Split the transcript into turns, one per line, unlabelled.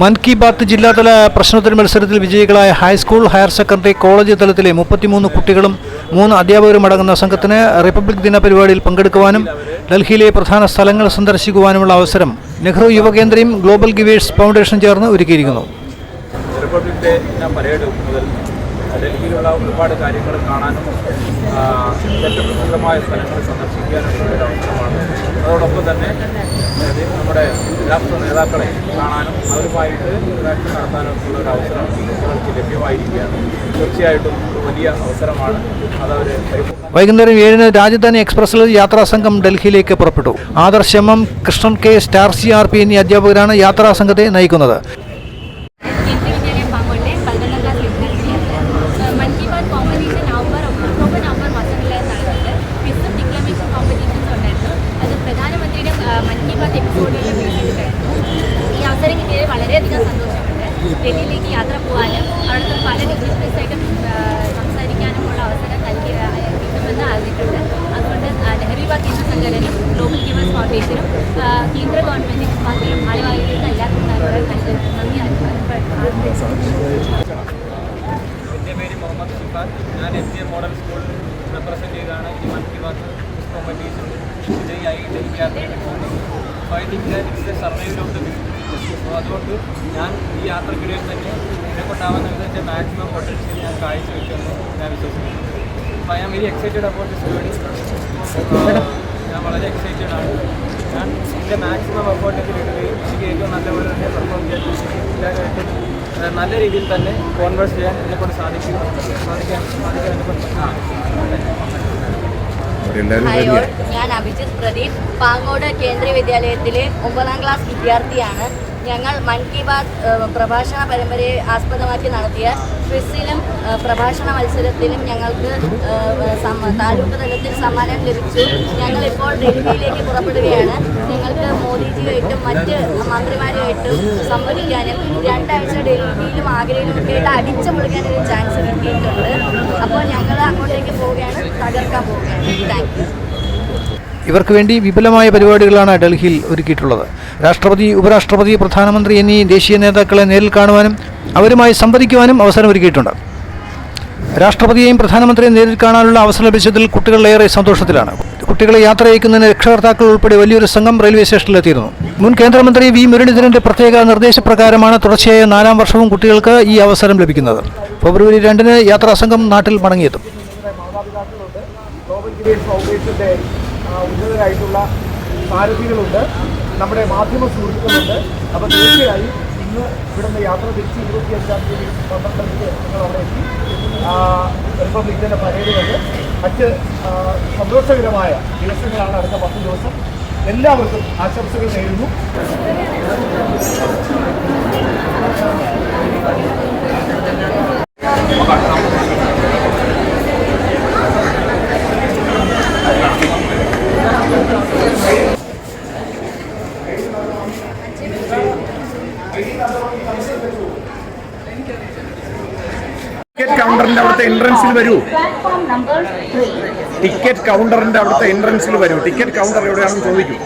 മൻ കി ബാത്ത് ജില്ലാതല പ്രശ്നോത്തര മത്സരത്തിൽ വിജയികളായ high school, higher secondary, college തലത്തിലെ 33 കുട്ടികളും 3 അധ്യാപകരുമടങ്ങുന്ന സംഘത്തിന് റിപ്പബ്ലിക് ദിന പരിപാടിയിൽ പങ്കെടുക്കുവാനും ഡൽഹിയിലെ പ്രധാന സ്ഥലങ്ങൾ സന്ദർശിക്കുവാനുമുള്ള അവസരം നെഹ്റു യുവകേന്ദ്രയും ഗ്ലോബൽ ഗിവേഴ്സ് ഫൗണ്ടേഷൻ ചേർന്ന് ഒരുക്കിയിരിക്കുന്നു.
റിപ്പബ്ലിക് ഡേ പരേഡ് മുതൽ ഡൽഹിയിലുള്ള ഒരുപാട് കാര്യങ്ങൾ കാണാനും ചരിത്രപ്രസിദ്ധമായ സ്ഥലങ്ങൾ സന്ദർശിക്കാനുള്ള ഒരു അവസരമാണ്. അതോടൊപ്പം തന്നെ നമ്മുടെ രാഷ്ട്ര നേതാക്കളെ കാണാനും അവരുമായിട്ട് ഇന്ററാക്ഷൻ നടത്താനൊക്കെയുള്ള ഒരു അവസരം കുട്ടികൾക്ക് ലഭ്യമായിരിക്കുകയാണ്. തീർച്ചയായിട്ടും വലിയ അവസരമാണ്. അതവർ
വൈകുന്നേരം 7-ന് രാജധാനി എക്സ്പ്രസിൽ യാത്രാസംഘം ഡൽഹിയിലേക്ക് പുറപ്പെട്ടു. ആദർശം, കൃഷ്ണൻ കെ, സ്റ്റാർ CRP എന്നീ അധ്യാപകരാണ് യാത്രാസംഘത്തെ നയിക്കുന്നത്.
ഈ അവസരം കിട്ടിയത് വളരെയധികം സന്തോഷമുണ്ട്. ഡൽഹിയിലേക്ക് യാത്ര പോകാനും അവിടുത്തെ പല ഡിഗ്നിറ്റീസായിട്ടും സംസാരിക്കാനുമുള്ള അവസരം കിട്ടുമെന്ന് അറിഞ്ഞിട്ടുണ്ട്. അതുകൊണ്ട് നെഹ്റു യുവ കേന്ദ്ര സംഘടനയും ഗ്ലോബൽ ഗിവേഴ്സ് ഫൗണ്ടേഷനും കേന്ദ്ര ഗവൺമെൻറ്റിനും മക്കളും ആളുവായിട്ടുള്ള എല്ലാവർക്കും നന്ദി.
എൻ്റെ പേര് മുഹമ്മദ് സുൽത്താൻ. ഞാൻ MGA മോഡൽ സ്കൂൾ റെപ്രസെൻറ്റ് ചെയ്താണ് ഈ മൻ കി ബാത്ത് കോമ്പറ്റീഷൻ വിജയിയായി ഡൽഹി യാത്രയ്ക്ക് പോകുന്നത്. അപ്പോൾ I think that it's A survival of the physics. അപ്പോൾ അതുകൊണ്ട് ഞാൻ ഈ യാത്രക്കിടയിൽ തന്നെ എന്നെക്കൊണ്ടാവുന്ന വിധത്തിൻ്റെ മാക്സിമം പൊട്ടൻഷ്യൽ ഞാൻ കാഴ്ചവെക്കുമെന്ന് ഞാൻ വിശ്വസിക്കുന്നു. അപ്പോൾ I am very excited about this journey. ഞാൻ വളരെ എക്സൈറ്റഡ് ആണ്. ഞാൻ എൻ്റെ മാക്സിമം എഫേർട്ടൊക്കെ ഇടുകയും എനിക്ക് ഏറ്റവും നല്ലപോലെ തന്നെ പെർഫോം ചെയ്യാനായിട്ട് നല്ല രീതിയിൽ തന്നെ കോൺവേഴ്സ് ചെയ്യാൻ എന്നെക്കൊണ്ട് സാധിക്കാൻ എന്നെക്കൊണ്ട്
ഞാൻ അഭിജിത്ത് പ്രദീപ്, പാങ്ങോട് കേന്ദ്രീയ വിദ്യാലയത്തിലെ 9ാം ക്ലാസ് വിദ്യാർത്ഥിയാണ്. ഞങ്ങൾ മൻ കി ബാത്ത് പ്രഭാഷണ പരമ്പരയെ ആസ്പദമാക്കി നടത്തിയ ക്വിസിലും പ്രഭാഷണ മത്സരത്തിലും ഞങ്ങൾക്ക് താലൂക്ക് തലത്തിൽ സമ്മാനം ലഭിച്ചു. ഞങ്ങളിപ്പോൾ ഡൽഹിയിലേക്ക് പുറപ്പെടുകയാണ്. ഞങ്ങൾക്ക് മോദിജിയുമായിട്ടും മറ്റ് മന്ത്രിമാരുമായിട്ടും സംവദിക്കാനും 2 ആഴ്ച ഡൽഹിയിലും ആഗ്രയിലുമൊക്കെ ആയിട്ട് അടിച്ചു പൊളിക്കാനൊരു ചാൻസ് കിട്ടിയിട്ടുണ്ട്. അപ്പോൾ ഞങ്ങൾ അങ്ങോട്ടേക്ക് പോവുകയാണ്, തകർക്കാൻ പോവുകയാണ്. Thank you.
ഇവർക്ക് വേണ്ടി വിപുലമായ പരിപാടികളാണ് ഡൽഹിയിൽ ഒരുക്കിയിട്ടുള്ളത്. രാഷ്ട്രപതി, ഉപരാഷ്ട്രപതി, പ്രധാനമന്ത്രി എന്നീ ദേശീയ നേതാക്കളെ നേരിൽ കാണുവാനും അവരുമായി സംവദിക്കുവാനും അവസരം ഒരുക്കിയിട്ടുണ്ട്. രാഷ്ട്രപതിയെയും പ്രധാനമന്ത്രിയെയും നേരിൽ കാണാനുള്ള അവസരം ലഭിച്ചതിൽ കുട്ടികൾ ഏറെ സന്തോഷത്തിലാണ്. കുട്ടികളെ യാത്ര അയക്കുന്നതിന് രക്ഷകർത്താക്കൾ ഉൾപ്പെടെ വലിയൊരു സംഘം റെയിൽവേ സ്റ്റേഷനിലെത്തിയിരുന്നു. മുൻ കേന്ദ്രമന്ത്രി V. മുരളീധരന്റെ പ്രത്യേക നിർദ്ദേശപ്രകാരമാണ് തുടർച്ചയായ 4ാം വർഷവും കുട്ടികൾക്ക് ഈ അവസരം ലഭിക്കുന്നത്. ഫെബ്രുവരി 2-ന് യാത്രാസംഘം നാട്ടിൽ മടങ്ങിയെത്തും.
ഉന്നതരായിട്ടുള്ള സാരഥികളുണ്ട്, നമ്മുടെ മാധ്യമ സുഹൃത്തുക്കളുണ്ട്. അപ്പോൾ തീർച്ചയായും ഇന്ന് ഇവിടുന്ന് യാത്ര തിരിച്ച് 25-ാം തീയതി 12 നിങ്ങൾ അവിടെ എത്തി റിപ്പബ്ലിക് ദിന പരേഡ് കണ്ട് മറ്റ് സന്തോഷകരമായ ദിവസങ്ങളാണ് അടുത്ത 10 ദിവസം. എല്ലാവർക്കും ആശംസകൾ നേരുന്നു. ടിക്കറ്റ് കൗണ്ടറിന്റെ അവിടുത്തെ എൻട്രൻസിൽ വരൂ. ടിക്കറ്റ് കൗണ്ടറിന്റെ അവിടുത്തെ എൻട്രൻസിൽ വരൂ. ടിക്കറ്റ് കൗണ്ടർ എവിടെയാണെന്ന് ചോദിക്കൂ.